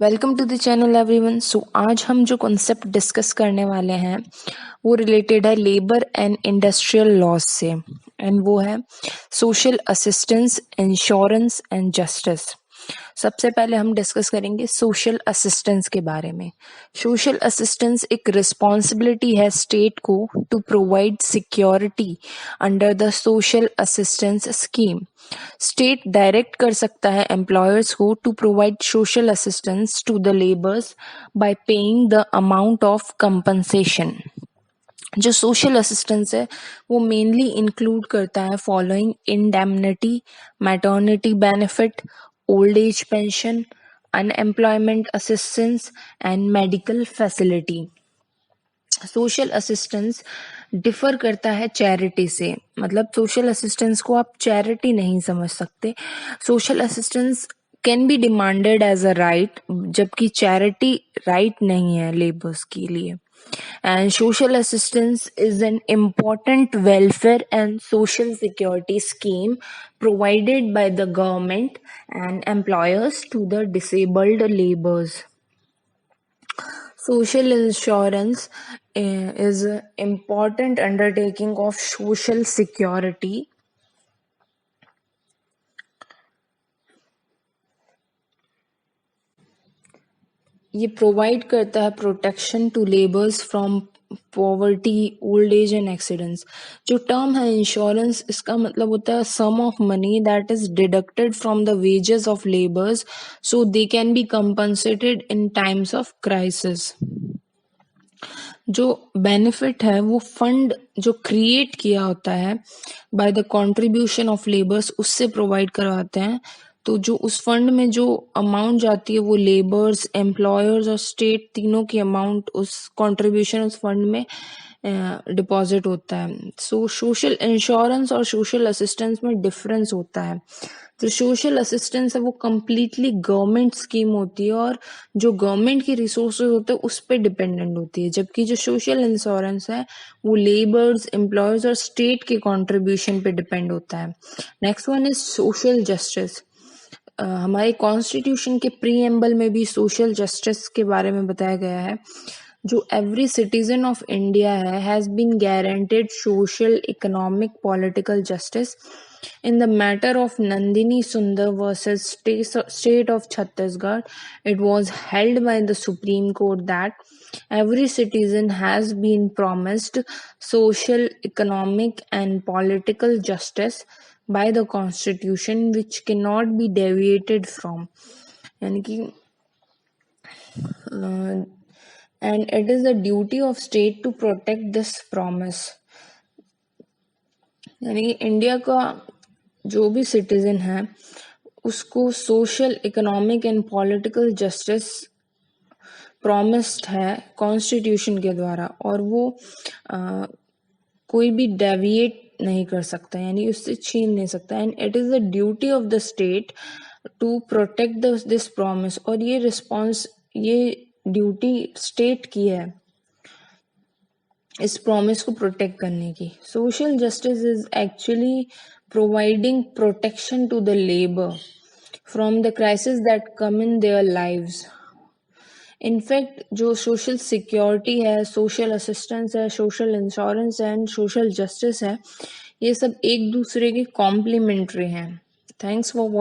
Welcome to the channel everyone. So आज हम जो कॉन्सेप्ट डिस्कस करने वाले हैं वो रिलेटेड है लेबर एंड इंडस्ट्रियल लॉज से, एंड वो है social assistance, insurance and justice. सबसे पहले हम डिस्कस करेंगे सोशल असिस्टेंस के बारे में। सोशल असिस्टेंस एक रिस्पॉन्सिबिलिटी है स्टेट को to provide security under the social assistance scheme. State direct कर सकता है एम्प्लॉयर्स को to provide social assistance to the labours by paying the amount of compensation. जो सोशल असिस्टेंस है वो मेनली इंक्लूड करता है following: indemnity, maternity benefit, old age pension, unemployment assistance and medical facility. Social assistance differ करता है charity से, मतलब social assistance को आप चैरिटी नहीं समझ सकते। Social assistance can be demanded as a right, जबकि चैरिटी राइट नहीं है लेबर्स के लिए। And social assistance is an important welfare and social security scheme provided by the government and employers to the disabled laborers. Social insurance is an important undertaking of social security. ये provide करता है protection to labours from poverty, old age and accidents. जो term है insurance, इसका मतलब होता है sum of money that is deducted from the wages of labours so they can be compensated in times of crisis. जो benefit है वो fund जो क्रिएट किया होता है by the contribution of labours उससे प्रोवाइड करवाते हैं। तो जो उस फंड में जो अमाउंट जाती है वो लेबर्स, एम्प्लॉयर्स और स्टेट तीनों की अमाउंट उस कंट्रीब्यूशन उस फंड में डिपॉजिट होता है। सो सोशल इंश्योरेंस और सोशल असिस्टेंस में डिफरेंस होता है। जो सोशल असिस्टेंस है वो कम्प्लीटली गवर्नमेंट स्कीम होती है और जो गवर्नमेंट की रिसोर्सेज होते हैं उस पर डिपेंडेंट होती है, जबकि जो सोशल इंश्योरेंस है वो लेबर्स, एम्प्लॉयर्स और स्टेट के कंट्रीब्यूशन पे डिपेंड होता है। Next one is social justice. हमारे कॉन्स्टिट्यूशन के प्रीएम्बल में भी सोशल जस्टिस के बारे में बताया गया है। जो एवरी सिटीजन ऑफ इंडिया है has been guaranteed social, economic, political justice in the matter of Nandini Sundar versus state of Chhattisgarh. It was held by the Supreme Court that every citizen has been promised social, economic and political justice by the constitution which cannot be deviated from, यानी कि and it is the duty of state to protect this promise। यानी कि India का जो भी citizen है उसको social, economic and political justice promised है कॉन्स्टिट्यूशन के द्वारा, और वो कोई भी डेविएट नहीं कर सकता, यानी उससे छीन नहीं सकता। And it is the duty of the state to protect this promise, और ये ड्यूटी स्टेट की है इस प्रॉमिस को प्रोटेक्ट करने की। Social justice is actually providing protection to the labor from the crisis that come in their lives. In fact जो social security है, सोशल असिस्टेंस है, social insurance and social justice है, ये सब एक दूसरे के कॉम्प्लीमेंट्री हैं। Thanks for